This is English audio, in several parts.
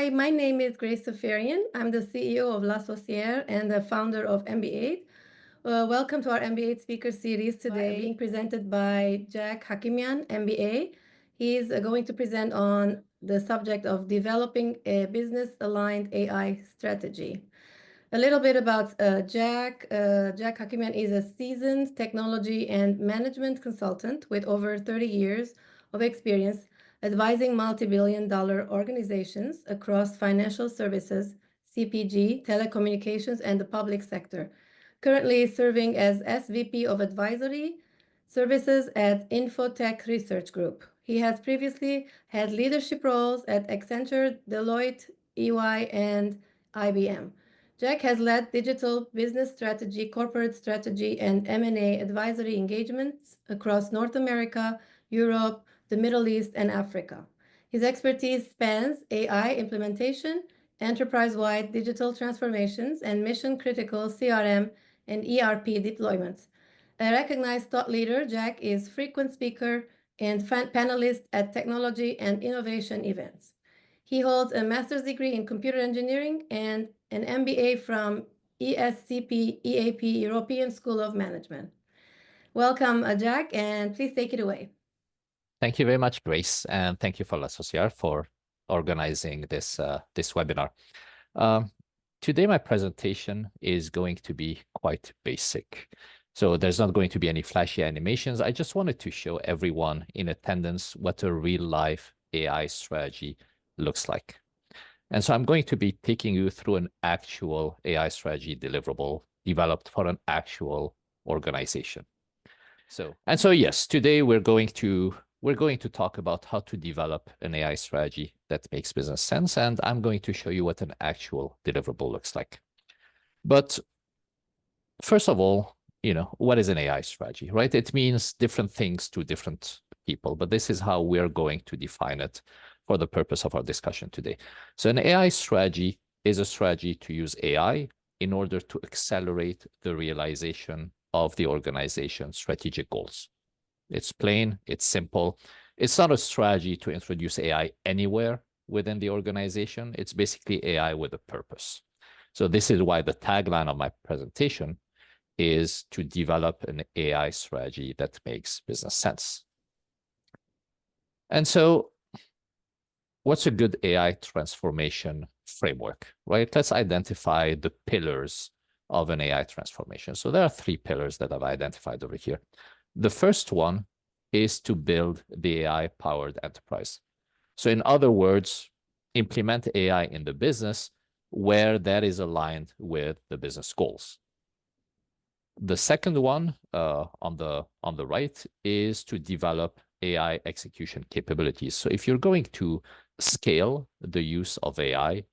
Hi, my name is Grace Safarian. I'm the CEO of La Socière and the founder of MBAide. Welcome to our MBAide speaker series today, being presented by Jack Hakimian, MBA. He's going to present on the subject of developing a business-aligned AI strategy. A little bit about Jack. Jack Hakimian is a seasoned technology and management consultant with over 30 years of experience advising multi-billion-dollar organizations across financial services, CPG, telecommunications, and the public sector. Currently serving as SVP of Advisory Services at Infotech Research Group. He has previously had leadership roles at Accenture, Deloitte, EY, and IBM. Jack has led digital business strategy, corporate strategy, and M&A advisory engagements across North America, Europe, the Middle East, and Africa. His expertise spans AI implementation, enterprise-wide digital transformations, and mission-critical CRM and ERP deployments. A recognized thought leader, Jack is frequent speaker and panelist at technology and innovation events. He holds a master's degree in computer engineering and an MBA from ESCP EAP European School of Management. Welcome, Jack, and please take it away. Thank you very much, Grace, and thank you for La Socière for organizing this webinar. Today, my presentation is going to be quite basic. So there's not going to be any flashy animations. I just wanted to show everyone in attendance what a real-life AI strategy looks like. And so I'm going to be taking you through an actual AI strategy deliverable developed for an actual organization. So yes, today we're going to talk about how to develop an AI strategy that makes business sense, and I'm going to show you what an actual deliverable looks like. But first of all, what is an AI strategy, right? It means different things to different people, but this is how we're going to define it for the purpose of our discussion today. So an AI strategy is a strategy to use AI in order to accelerate the realization of the organization's strategic goals. It's plain, it's simple. It's not a strategy to introduce AI anywhere within the organization. It's basically AI with a purpose. So this is why the tagline of my presentation is to develop an AI strategy that makes business sense. And so what's a good AI transformation framework, right? Let's identify the pillars of an AI transformation. So there are 3 pillars that I've identified over here. The first one is to build the AI-powered enterprise. So in other words, implement AI in the business where that is aligned with the business goals. The second one on the right is to develop AI execution capabilities. So if you're going to scale the use of AI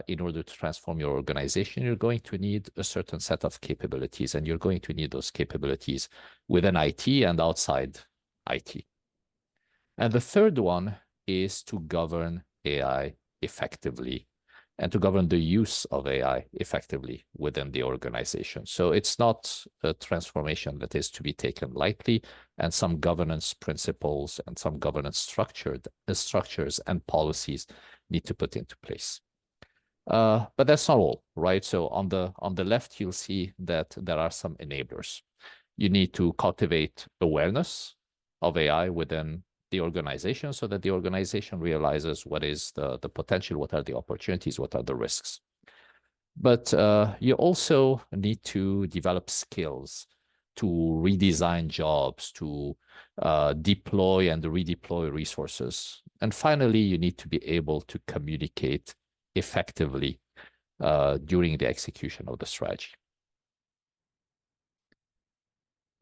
in order to transform your organization, you're going to need a certain set of capabilities, and you're going to need those capabilities within IT and outside IT. And the third one is to govern AI effectively and to govern the use of AI effectively within the organization. So it's not a transformation that is to be taken lightly, and some governance principles and some governance structures and policies need to put into place. But that's not all, right? So on the left, you'll see that there are some enablers. You need to cultivate awareness of AI within the organization so that the organization realizes what is the potential, what are the opportunities, what are the risks. But you also need to develop skills to redesign jobs, to deploy and redeploy resources. And finally, you need to be able to communicate effectively during the execution of the strategy.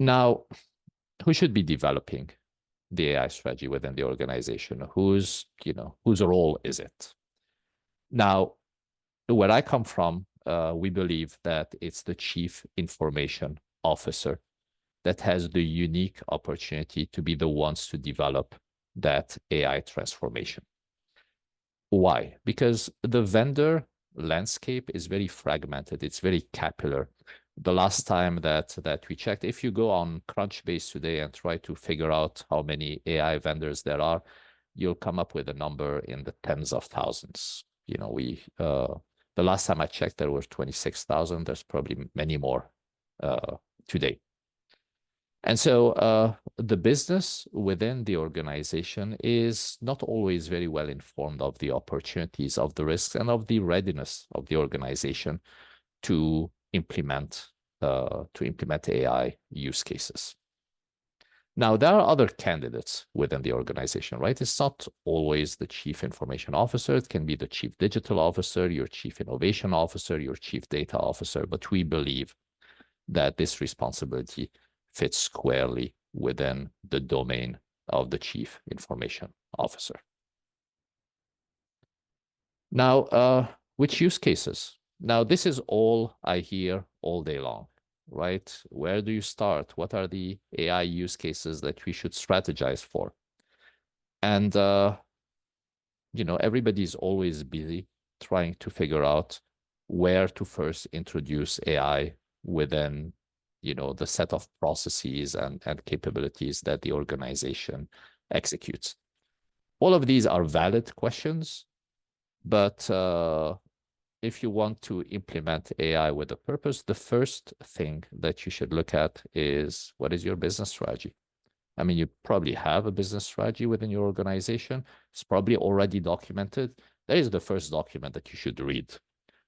Now, who should be developing the AI strategy within the organization? Whose role is it? Now, where I come from, we believe that it's the Chief Information Officer that has the unique opportunity to be the ones to develop that AI transformation. Why? Because the vendor landscape is very fragmented. It's very capillary. The last time that we checked, if you go on Crunchbase today and try to figure out how many AI vendors there are, you'll come up with a number in the tens of thousands. The last time I checked, there were 26,000. There's probably many more today. And so the business within the organization is not always very well informed of the opportunities, of the risks, and of the readiness of the organization to implement AI use cases. Now, there are other candidates within the organization, right? It's not always the chief information officer. It can be the chief digital officer, your chief innovation officer, your chief data officer. But we believe that this responsibility fits squarely within the domain of the chief information officer. Now, which use cases? Now, this is all I hear all day long, right? Where do you start? What are the AI use cases that we should strategize for? And, everybody's always busy trying to figure out where to first introduce AI within, the set of processes and capabilities that the organization executes. All of these are valid questions, but if you want to implement AI with a purpose, the first thing that you should look at is, what is your business strategy? I mean, you probably have a business strategy within your organization. It's probably already documented. That is the first document that you should read.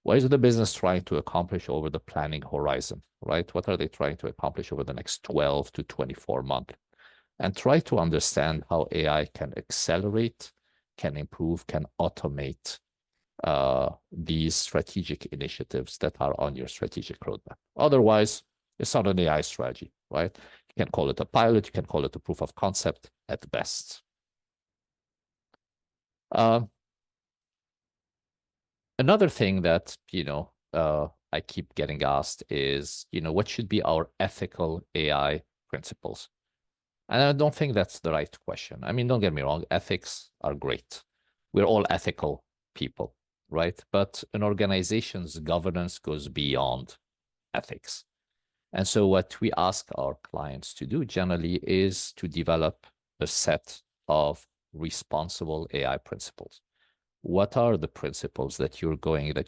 What is the business trying to accomplish over the planning horizon, right? What are they trying to accomplish over the next 12 to 24 months? And try to understand how AI can accelerate, can improve, can automate these strategic initiatives that are on your strategic roadmap. Otherwise, it's not an AI strategy, right? You can call it a pilot, you can call it a proof of concept at best. Another thing that, I keep getting asked is, what should be our ethical AI principles? And I don't think that's the right question. I mean, don't get me wrong, ethics are great. We're all ethical people, right? But an organization's governance goes beyond ethics. And so what we ask our clients to do generally is to develop a set of responsible AI principles. What are the principles that your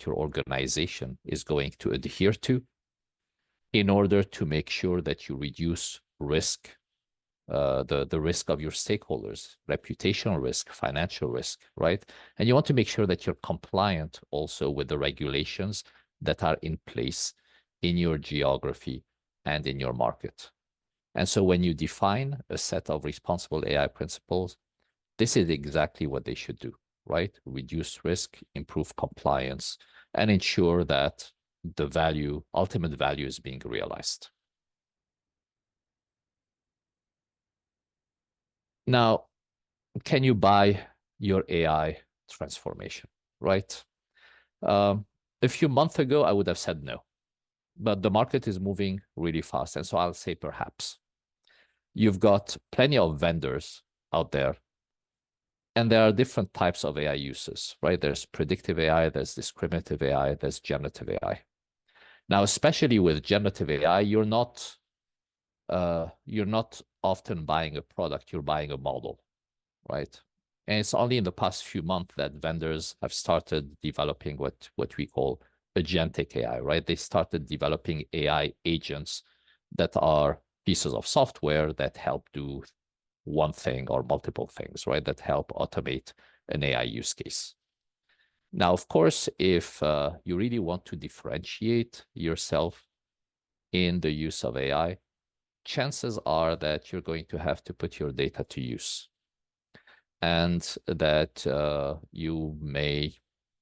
organization is going to adhere to in order to make sure that you reduce risk, the risk of your stakeholders, reputational risk, financial risk, right? And you want to make sure that you're compliant also with the regulations that are in place in your geography and in your market. And so when you define a set of responsible AI principles, this is exactly what they should do, right? Reduce risk, improve compliance, and ensure that the ultimate value is being realized. Now, can you buy your AI transformation, right? A few months ago, I would have said no, but the market is moving really fast. And so I'll say perhaps. You've got plenty of vendors out there, and there are different types of AI uses, right? There's predictive AI, there's discriminative AI, there's generative AI. Now, especially with generative AI, you're not often buying a product, you're buying a model, right? And it's only in the past few months that vendors have started developing what we call agentic AI, right? They started developing AI agents that are pieces of software that help do one thing or multiple things, right? That help automate an AI use case. Now, of course, if you really want to differentiate yourself in the use of AI, chances are that you're going to have to put your data to use, and that you may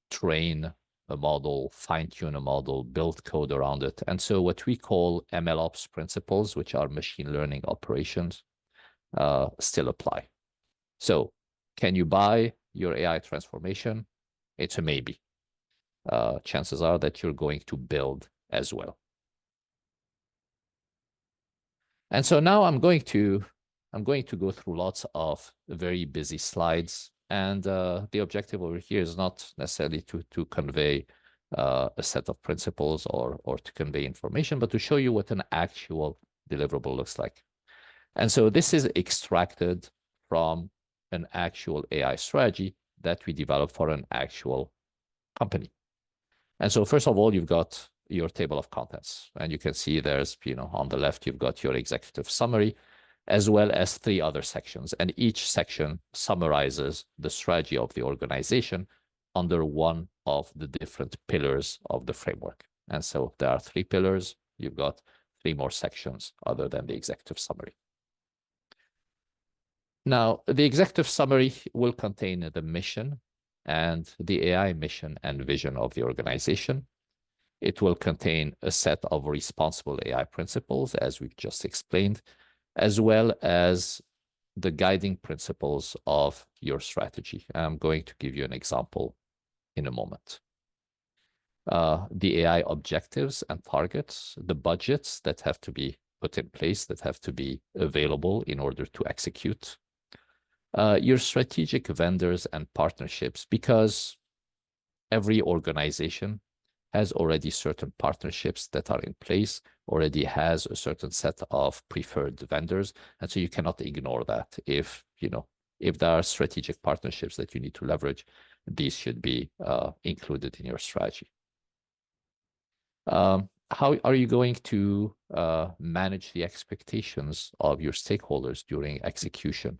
train a model, fine-tune a model, build code around it. And so what we call MLOps principles, which are machine learning operations, still apply. So can you buy your AI transformation? It's a maybe. Chances are that you're going to build as well. And so now I'm going to go through lots of very busy slides. And the objective over here is not necessarily to convey a set of principles or to convey information, but to show you what an actual deliverable looks like. And so this is extracted from an actual AI strategy that we developed for an actual company. And so first of all, you've got your table of contents. And you can see there's, on the left, you've got your executive summary, as well as 3 other sections. And each section summarizes the strategy of the organization under one of the different pillars of the framework. And so there are 3 pillars. You've got 3 more sections other than the executive summary. Now, the executive summary will contain the mission and the AI mission and vision of the organization. It will contain a set of responsible AI principles, as we've just explained, as well as the guiding principles of your strategy. I'm going to give you an example in a moment. The AI objectives and targets, the budgets that have to be put in place, that have to be available in order to execute. Your strategic vendors and partnerships, because every organization has already certain partnerships that are in place, already has a certain set of preferred vendors. And so you cannot ignore that. If there are strategic partnerships that you need to leverage, these should be included in your strategy. How are you going to manage the expectations of your stakeholders during execution?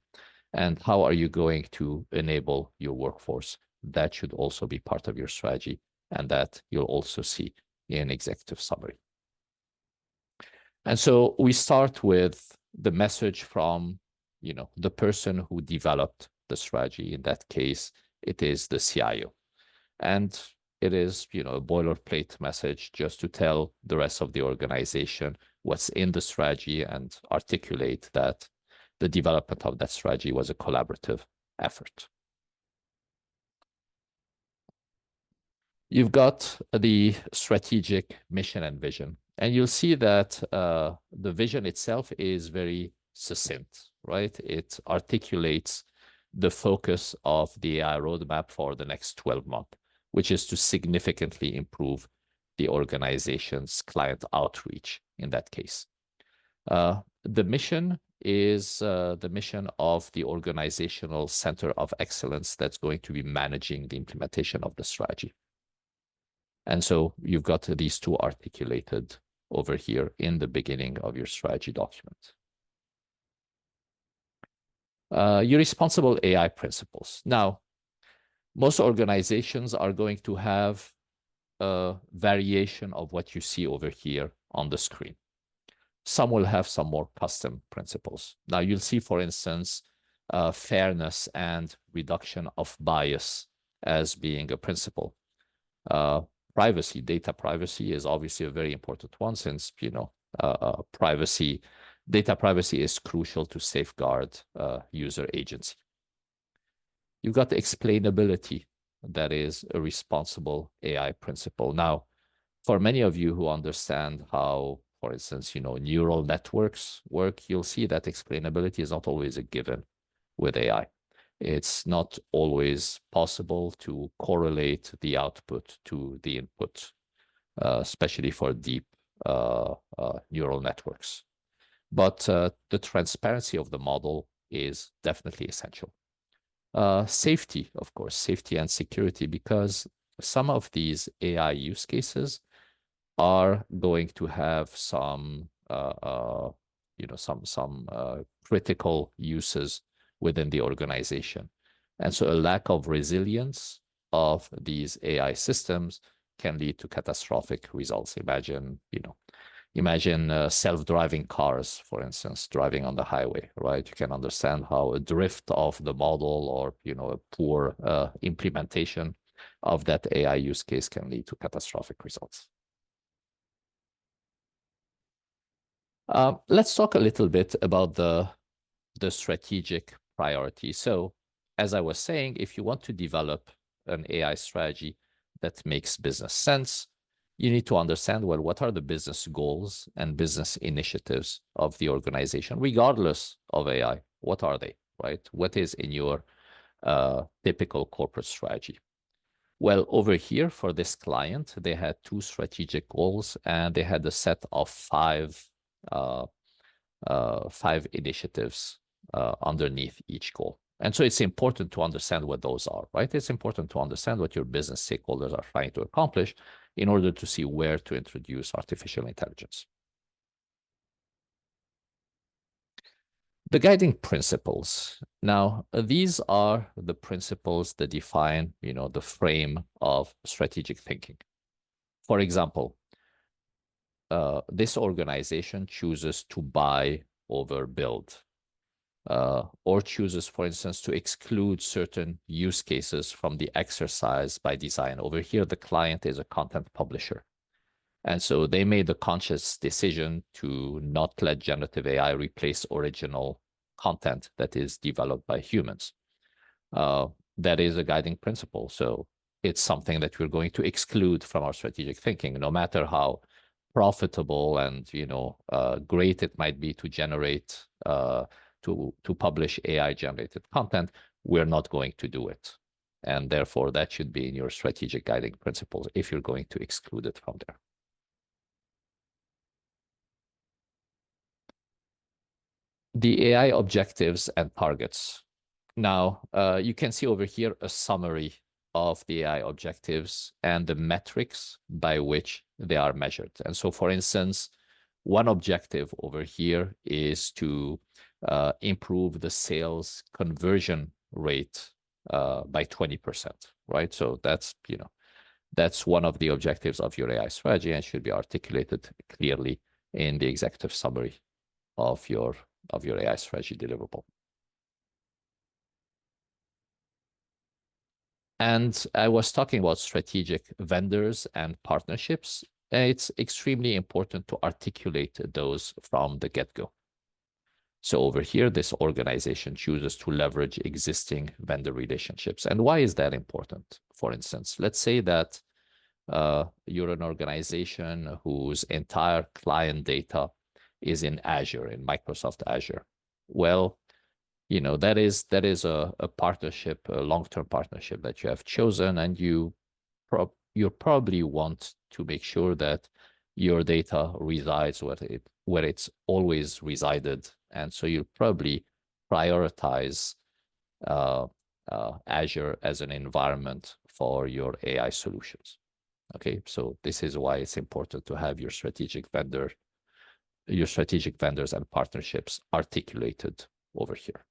And how are you going to enable your workforce? That should also be part of your strategy, and that you'll also see in executive summary. And so we start with the message from, the person who developed the strategy. In that case, it is the CIO. And it is, a boilerplate message just to tell the rest of the organization what's in the strategy and articulate that the development of that strategy was a collaborative effort. You've got the strategic mission and vision, and you'll see that the vision itself is very succinct, right? It articulates the focus of the AI roadmap for the next 12 months, which is to significantly improve the organization's client outreach in that case. The mission is the mission of the organizational center of excellence that's going to be managing the implementation of the strategy. And so you've got these 2 articulated over here in the beginning of your strategy document. Your responsible AI principles. Now, most organizations are going to have a variation of what you see over here on the screen. Some will have some more custom principles. Now, you'll see, for instance, fairness and reduction of bias as being a principle. Privacy, data privacy is obviously a very important one, since, data privacy is crucial to safeguard user agency. You've got the explainability. That is a responsible AI principle. Now, for many of you who understand how, for instance, neural networks work, you'll see that explainability is not always a given with AI. It's not always possible to correlate the output to the input, especially for deep neural networks. But the transparency of the model is definitely essential. Safety, of course, safety and security, because some of these AI use cases are going to have some critical uses within the organization. And so a lack of resilience of these AI systems can lead to catastrophic results. Imagine self-driving cars, for instance, driving on the highway, right? You can understand how a drift of the model or, a poor implementation of that AI use case can lead to catastrophic results. Let's talk a little bit about the strategic priority. So, as I was saying, if you want to develop an AI strategy that makes business sense, you need to understand, well, what are the business goals and business initiatives of the organization, regardless of AI? What are they, right? What is in your typical corporate strategy? Well, over here for this client, they had 2 strategic goals, and they had a set of 5 initiatives underneath each goal. And so it's important to understand what those are, right? It's important to understand what your business stakeholders are trying to accomplish in order to see where to introduce artificial intelligence. The guiding principles. Now, these are the principles that define, the frame of strategic thinking. For example, this organization chooses to buy over build, or chooses, for instance, to exclude certain use cases from the exercise by design. Over here, the client is a content publisher. And so they made a conscious decision to not let generative AI replace original content that is developed by humans. That is a guiding principle. So it's something that we're going to exclude from our strategic thinking, no matter how profitable and great it might be to generate to publish AI generated content. We're not going to do it. And therefore, that should be in your strategic guiding principles if you're going to exclude it from there. The AI objectives and targets. Now, you can see over here a summary of the AI objectives and the metrics by which they are measured. And so, for instance, one objective over here is to improve the sales conversion rate by 20%, right? So that's one of the objectives of your AI strategy and should be articulated clearly in the executive summary of your AI strategy deliverable. And I was talking about strategic vendors and partnerships. It's extremely important to articulate those from the get-go. So over here, this organization chooses to leverage existing vendor relationships. And why is that important? For instance, let's say that you're an organization whose entire client data is in Azure, in Microsoft Azure. Well, that is a partnership, a long-term partnership that you have chosen, and you probably want to make sure that your data resides where it's always resided, and so you probably prioritize Azure as an environment for your AI solutions. Okay, so this is why it's important to have your strategic vendors and partnerships articulated over here.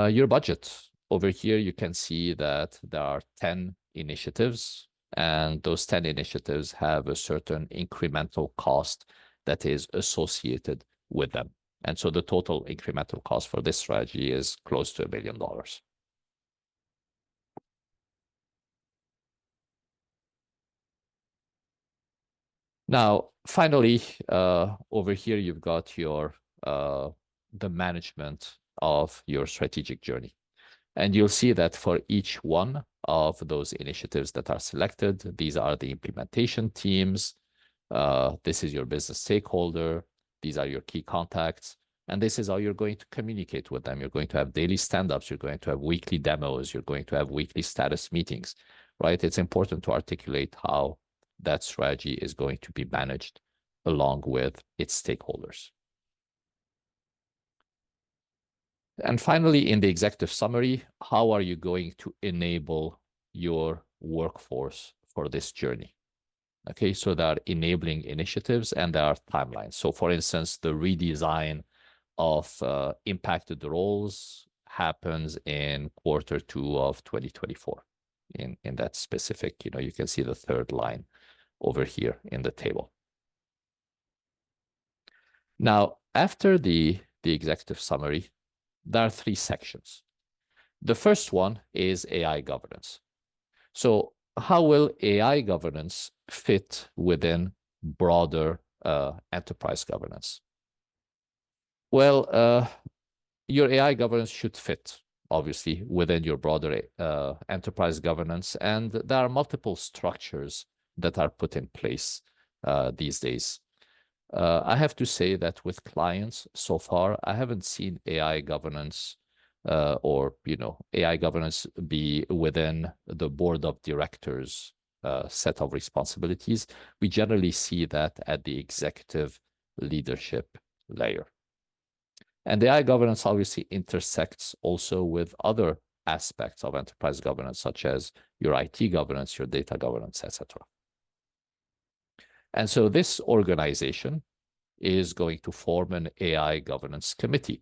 Your budget. Over here, you can see that there are 10 initiatives, and those 10 initiatives have a certain incremental cost that is associated with them. And so the total incremental cost for this strategy is close to $1 million. Now, finally, over here, you've got the management of your strategic journey. And you'll see that for each one of those initiatives that are selected, these are the implementation teams. This is your business stakeholder. These are your key contacts. And this is how you're going to communicate with them. You're going to have daily stand-ups. You're going to have weekly demos. You're going to have weekly status meetings, right? It's important to articulate how that strategy is going to be managed along with its stakeholders. And finally, in the executive summary, how are you going to enable your workforce for this journey? Okay, so there are enabling initiatives and there are timelines. So for instance, the redesign of impacted roles happens in Q2 of 2024. In that specific, you can see the third line over here in the table. Now, after the executive summary, there are 3 sections. The first one is AI governance. So how will AI governance fit within broader enterprise governance? Well, your AI governance should fit, obviously, within your broader enterprise governance. And there are multiple structures that are put in place these days. I have to say that with clients so far, I haven't seen AI governance or AI governance be within the board of directors set of responsibilities. We generally see that at the executive leadership layer. And AI governance obviously intersects also with other aspects of enterprise governance, such as your IT governance, your data governance, etc. And so this organization is going to form an AI governance committee.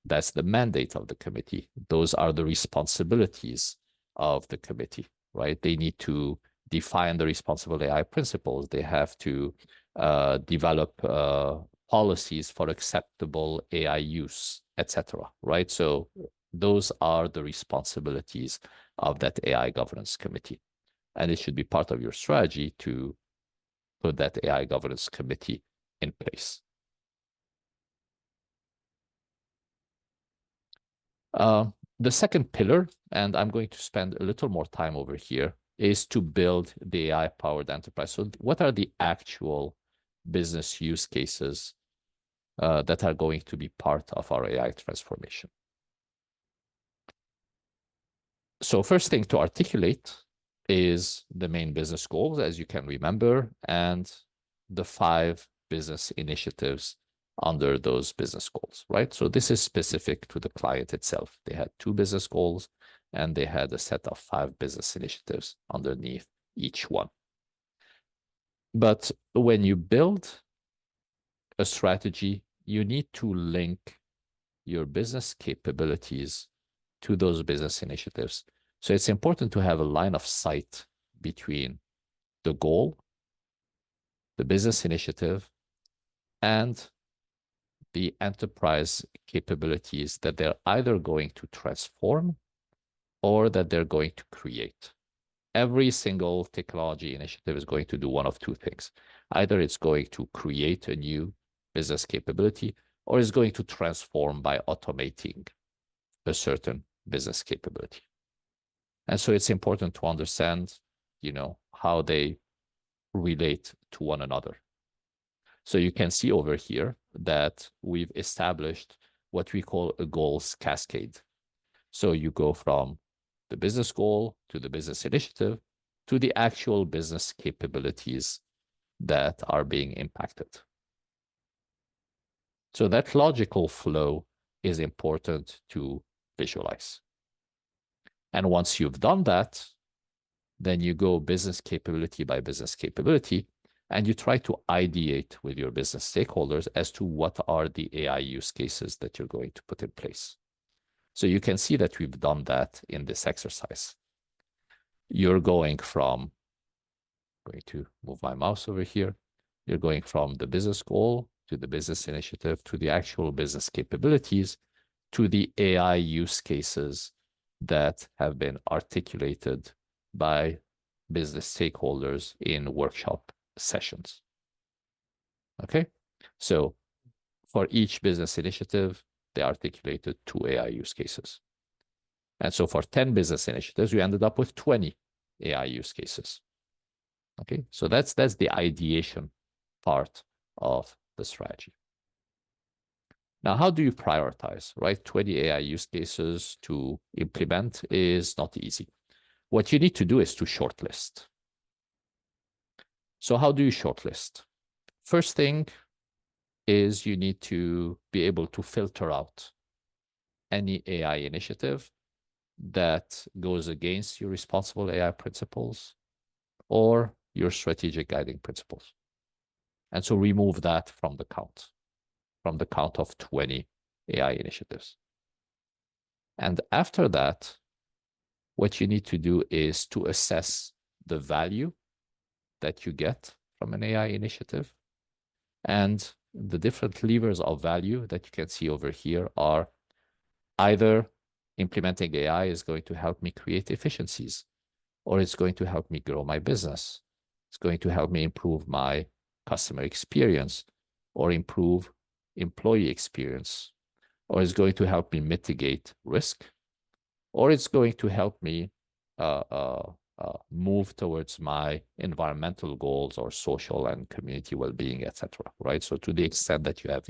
That's the mandate of the committee. Those are the responsibilities of the committee, right? They need to define the responsible AI principles. They have to develop policies for acceptable AI use, etc., right? So those are the responsibilities of that AI governance committee. And it should be part of your strategy to put that AI governance committee in place. The second pillar, and I'm going to spend a little more time over here, is to build the AI-powered enterprise. So what are the actual business use cases that are going to be part of our AI transformation? So first thing to articulate is the main business goals, as you can remember, and the 5 business initiatives under those business goals, right? So this is specific to the client itself. They had 2 business goals, and they had a set of 5 business initiatives underneath each one. But when you build a strategy, you need to link your business capabilities to those business initiatives. So it's important to have a line of sight between the goal, the business initiative, and the enterprise capabilities that they're either going to transform or that they're going to create. Every single technology initiative is going to do one of 2 things. Either it's going to create a new business capability, or it's going to transform by automating a certain business capability. And so it's important to understand, how they relate to one another. So you can see over here that we've established what we call a goals cascade. So you go from the business goal to the business initiative to the actual business capabilities that are being impacted. So that logical flow is important to visualize. And once you've done that, then you go business capability by business capability, and you try to ideate with your business stakeholders as to what are the AI use cases that you're going to put in place. So you can see that we've done that in this exercise. You're going to move my mouse over here. You're going from the business goal to the business initiative to the actual business capabilities to the AI use cases that have been articulated by business stakeholders in workshop sessions. Okay, so for each business initiative, they articulated 2 AI use cases. And so for 10 business initiatives, we ended up with 20 AI use cases. Okay, so that's the ideation part of the strategy. Now, how do you prioritize, right? 20 AI use cases to implement is not easy. What you need to do is to shortlist. So how do you shortlist? First thing is you need to be able to filter out any AI initiative that goes against your responsible AI principles or your strategic guiding principles. And so remove that from the count of 20 AI initiatives. And after that, what you need to do is to assess the value that you get from an AI initiative. And the different levers of value that you can see over here are either implementing AI is going to help me create efficiencies, or it's going to help me grow my business. It's going to help me improve my customer experience or improve employee experience, or it's going to help me mitigate risk, or it's going to help me move towards my environmental goals or social and community well-being, etc. Right? So to the extent that you have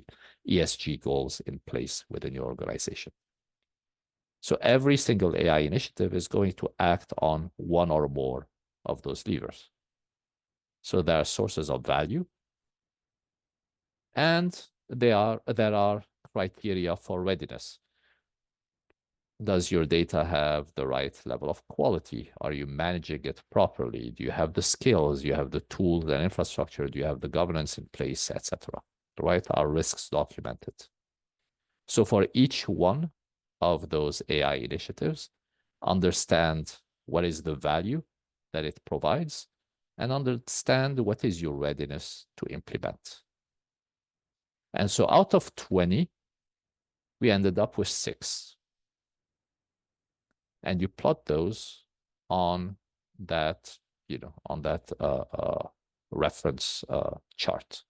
ESG goals in place within your organization. So every single AI initiative is going to act on one or more of those levers. So there are sources of value, and there are criteria for readiness. Does your data have the right level of quality? Are you managing it properly? Do you have the skills? Do you have the tools and infrastructure? Do you have the governance in place, etc.? Right? Are risks documented? So for each one of those AI initiatives, understand what is the value that it provides and understand what is your readiness to implement. And so out of 20, we ended up with 6. And you plot those on that, reference chart.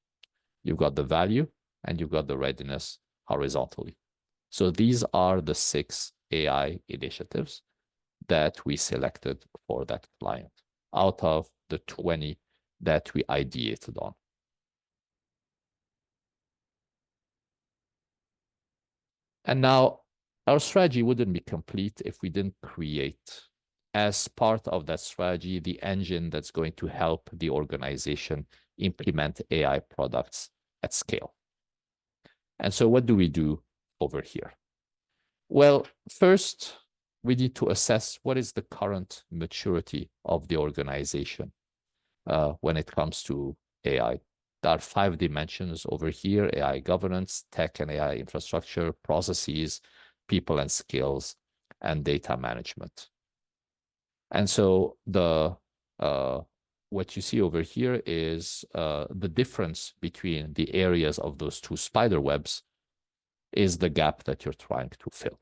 You've got the value and you've got the readiness horizontally. So these are the 6 AI initiatives that we selected for that client out of the 20 that we ideated on. And now our strategy wouldn't be complete if we didn't create, as part of that strategy, the engine that's going to help the organization implement AI products at scale. And so what do we do over here? Well, first, we need to assess what is the current maturity of the organization when it comes to AI. There are 5 dimensions over here: AI governance, tech and AI infrastructure, processes, people and skills, and data management. And so what you see over here is the difference between the areas of those 2 spider webs is the gap that you're trying to fill.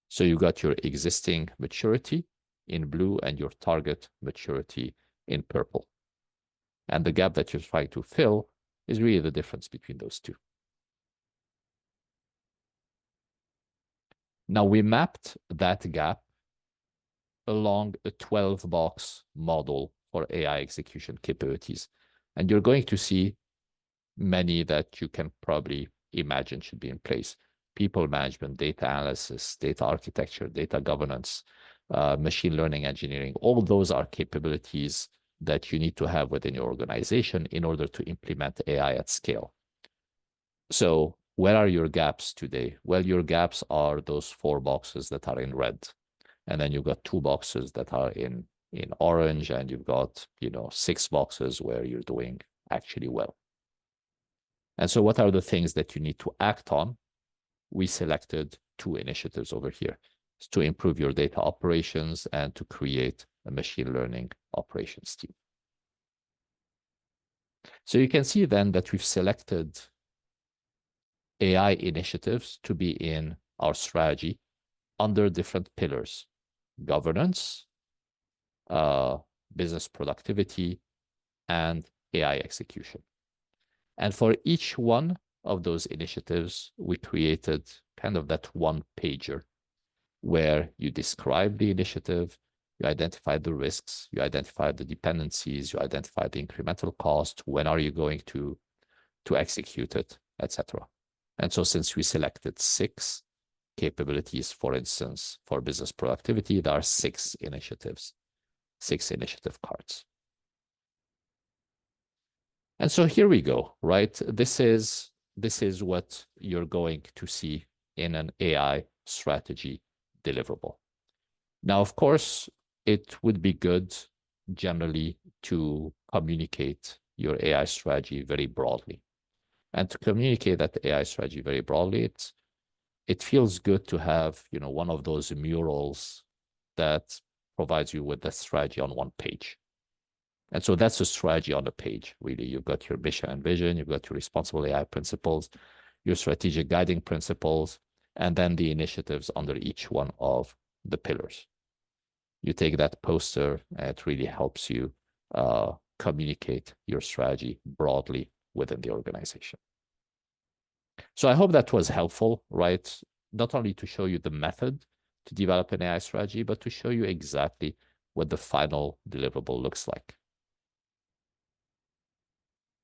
So you got your existing maturity in blue and your target maturity in purple. And the gap that you're trying to fill is really the difference between those 2. Now we mapped that gap along a 12-box model for AI execution capabilities. And you're going to see many that you can probably imagine should be in place: people management, data analysis, data architecture, data governance, machine learning engineering. All those are capabilities that you need to have within your organization in order to implement AI at scale. So where are your gaps today? Well, your gaps are those 4 boxes that are in red. And then you've got 2 boxes that are in orange, and you've got 6 boxes where you're doing actually well. And so what are the things that you need to act on? We selected 2 initiatives over here to improve your data operations and to create a machine learning operations team. So you can see then that we've selected AI initiatives to be in our strategy under different pillars: governance, business productivity, and AI execution. And for each one of those initiatives, we created kind of that one-pager where you describe the initiative, you identify the risks, you identify the dependencies, you identify the incremental cost, when are you going to execute it, etc. And so since we selected 6 capabilities, for instance, for business productivity, there are 6 initiatives, 6 initiative cards. And so here we go, right? This is what you're going to see in an AI strategy deliverable. Now, of course, it would be good generally to communicate your AI strategy very broadly. And to communicate that AI strategy very broadly, it feels good to have, one of those murals that provides you with the strategy on one page. And so that's a strategy on the page, really. You've got your mission and vision, you've got your responsible AI principles, your strategic guiding principles, and then the initiatives under each one of the pillars. You take that poster, and it really helps you communicate your strategy broadly within the organization. So I hope that was helpful, right? Not only to show you the method to develop an AI strategy, but to show you exactly what the final deliverable looks like.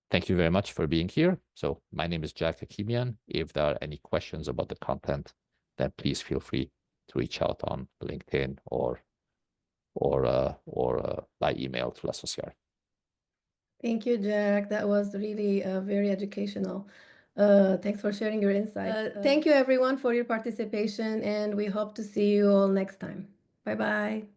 Thank you very much for being here. So my name is Jack Hakimian. If there are any questions about the content, then please feel free to reach out on LinkedIn or by email to L'Associare. Thank you, Jack. That was really very educational. Thanks for sharing your insights. Thank you everyone for your participation, and we hope to see you all next time. Bye-bye.